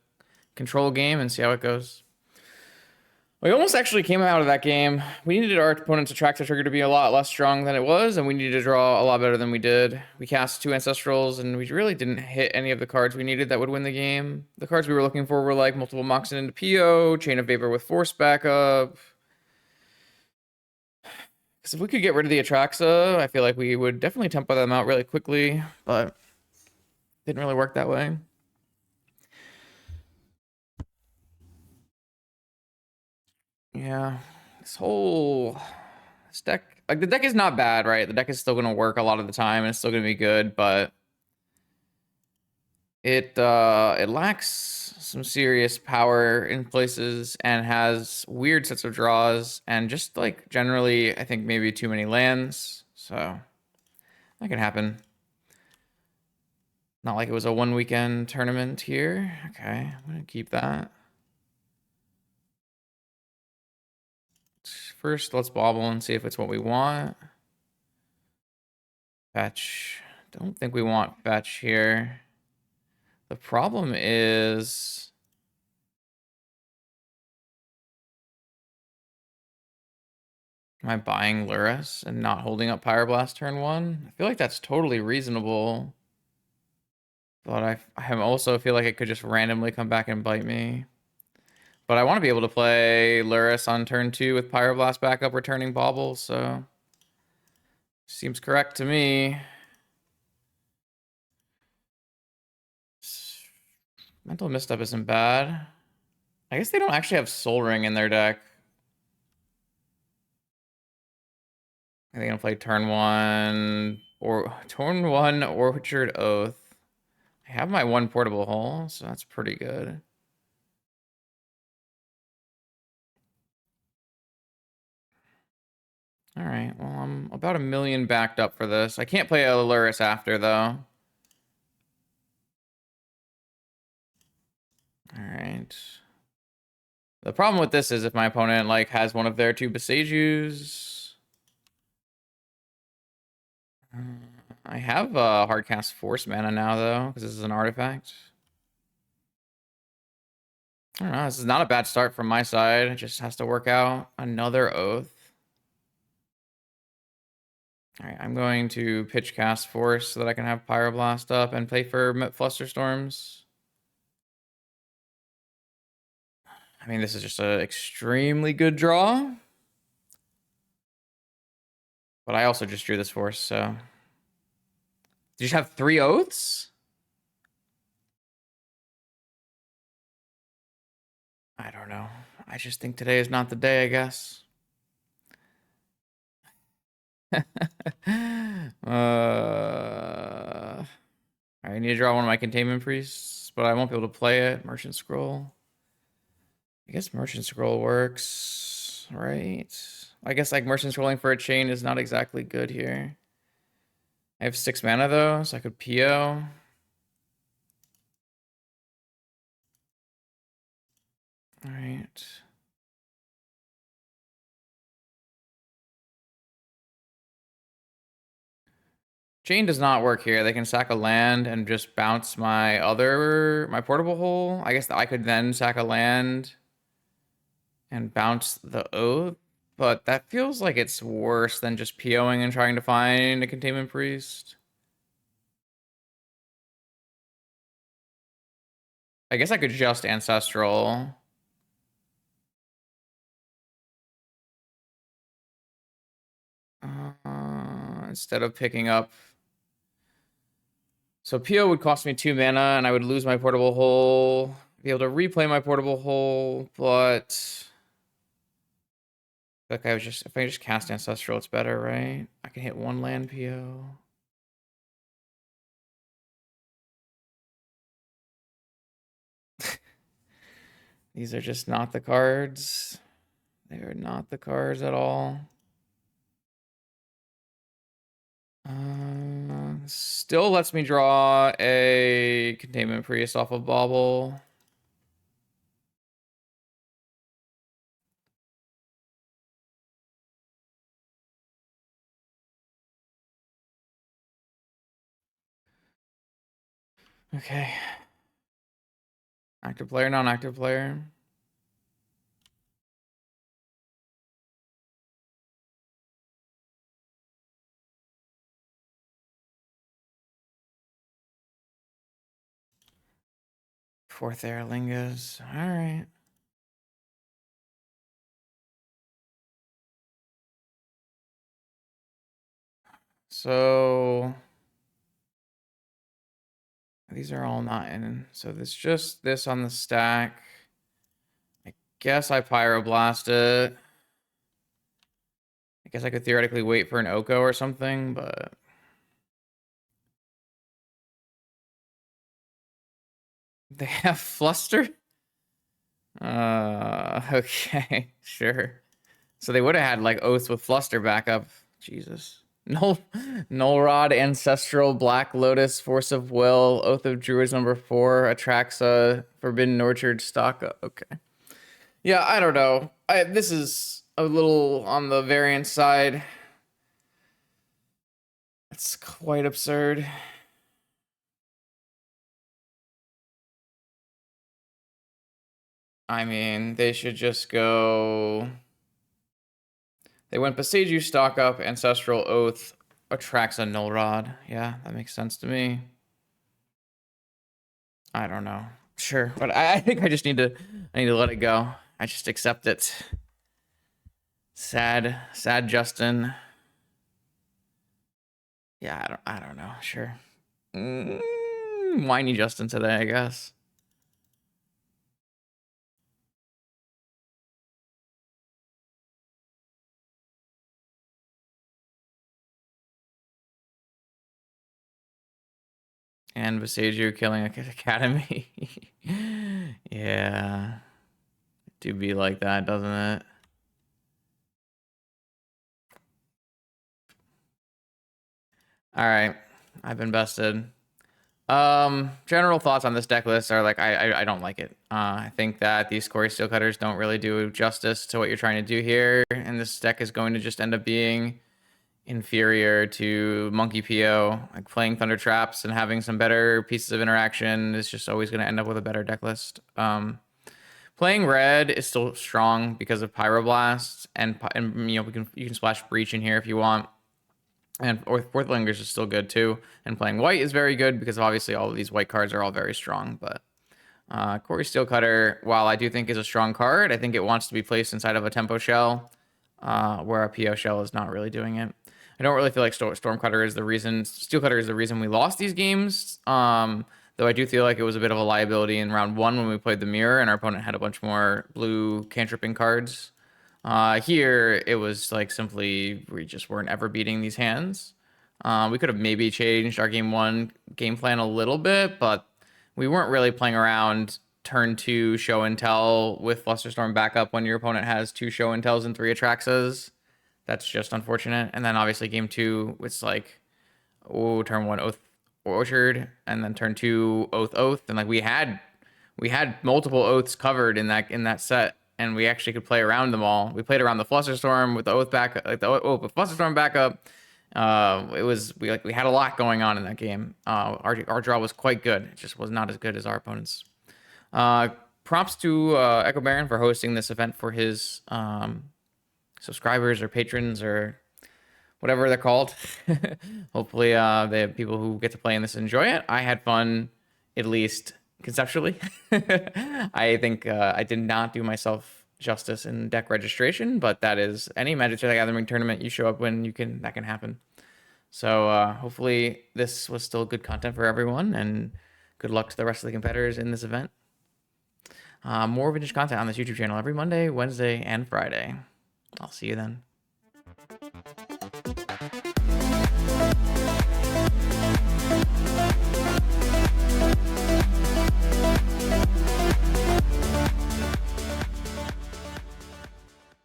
control game and see how it goes. We almost actually came out of that game. We needed our opponent's Atraxa trigger to be a lot less strong than it was, and we needed to draw a lot better than we did. We cast 2 Ancestrals, and we really didn't hit any of the cards we needed that would win the game. The cards we were looking for were like multiple Moxen into PO, Chain of Vapor with Force backup. Because if we could get rid of the Atraxa, I feel like we would definitely tempo them out really quickly, but didn't really work that way. Yeah, this deck, like the deck is not bad, right? The deck is still gonna work a lot of the time and it's still gonna be good, but it lacks some serious power in places and has weird sets of draws and just like generally I think maybe too many lands. So that can happen. Not like it was a 1 weekend tournament here. Okay, I'm gonna keep that. First, let's bobble and see if it's what we want. Fetch. Don't think we want fetch here. The problem is... Am I buying Lurrus and not holding up Pyroblast turn 1? I feel like that's totally reasonable. But I also feel like it could just randomly come back and bite me. But I want to be able to play Lurrus on turn 2 with Pyroblast backup returning Bauble, so... Seems correct to me. Mental Misstep isn't bad. I guess they don't actually have Soul Ring in their deck. Are they gonna play turn 1 or turn 1 Orchard Oath? I have my 1 Portable Hole, so that's pretty good. All right, well, I'm about 1 million backed up for this. I can't play a Lurrus after, though. All right. The problem with this is if my opponent, like, has one of their 2 Besejus... I have Hardcast Force mana now, though, because this is an artifact. I don't know, this is not a bad start from my side. It just has to work out. Another Oath. All right, I'm going to pitch cast Force so that I can have Pyroblast up and play for Flusterstorms. I mean, this is just an extremely good draw. But I also just drew this Force, so... Did you have 3 Oaths? I don't know. I just think today is not the day, I guess. I need to draw one of my Containment Priests, but I won't be able to play it. Merchant Scroll. I guess Merchant Scroll works, right? I guess like Merchant Scrolling for a chain is not exactly good here. I have 6 mana though, so I could PO. All right. Chain does not work here. They can sack a land and just bounce my portable hole. I guess I could then sack a land and bounce the oath, but that feels like it's worse than just POing and trying to find a containment priest. I guess I could just ancestral. Instead of picking up. So PO would cost me 2 mana and I would lose my portable hole. Be able to replay my portable hole, but like if I just cast ancestral, it's better, right? I can hit 1 land PO. These are just not the cards. They are not the cards at all. Still lets me draw a containment priest off of Bauble. Okay. Active player, non-active player. Fourth Aerlingus. All right. So these are all not in. So there's just this on the stack. I guess I Pyroblast it. I guess I could theoretically wait for an Oko or something, but they have Fluster? Okay, sure. So they would have had like Oaths with Fluster backup. Jesus. Null Rod, Ancestral, Black Lotus, Force of Will, Oath of Druids #4, Atraxa, Forbidden Orchard, stock. Okay. Yeah, I don't know. This is a little on the variance side. It's quite absurd. I mean, they should just go. They went Beseiju, stock up, Ancestral Oath, Atraxa, Null Rod. Yeah, that makes sense to me. I don't know. Sure, but I think I need to let it go. I just accept it. Sad Justin. Yeah, I don't know. Sure. Whiny Justin today, I guess. And Beseiju killing Academy. Yeah. Do be like that, doesn't it? All right. I've invested. General thoughts on this deck list are like I don't like it. I think that these cori-steel cutters don't really do justice to what you're trying to do here, and this deck is going to just end up being inferior to Monkey PO. Like playing Thunder Traps and having some better pieces of interaction is just always going to end up with a better deck list. Playing red is still strong because of Pyroblast, and you know you can splash Breach in here if you want. And Fourth Lingers is still good too. And playing white is very good because obviously all of these white cards are all very strong. But cori-steel cutter, while I do think is a strong card, I think it wants to be placed inside of a tempo shell, where a PO shell is not really doing it. I don't really feel like Storm Cutter is the reason. Steel Cutter is the reason we lost these games. Though I do feel like it was a bit of a liability in round 1 when we played the mirror and our opponent had a bunch more blue cantripping cards. Here, it was like simply we just weren't ever beating these hands. We could have maybe changed our game 1 game plan a little bit, but we weren't really playing around turn 2 show and tell with Flusterstorm backup when your opponent has 2 show and tells and 3 Atraxas. That's just unfortunate. And then obviously game 2, it's like, oh, turn 1 Oath Orchard, and then turn 2 Oath, and like we had multiple Oaths covered in that set, and we actually could play around them all. We played around the Flusterstorm with the Oath back, like the Flusterstorm backup. We had a lot going on in that game. Our draw was quite good. It just was not as good as our opponents. Props to Echo Baron for hosting this event for his subscribers or patrons or whatever they're called. Hopefully, the people who get to play in this enjoy it. I had fun, at least conceptually. I think I did not do myself justice in deck registration, but that is any Magic the Gathering tournament you show up when that can happen. So hopefully this was still good content for everyone, and good luck to the rest of the competitors in this event. More vintage content on this YouTube channel every Monday, Wednesday, and Friday. I'll see you then.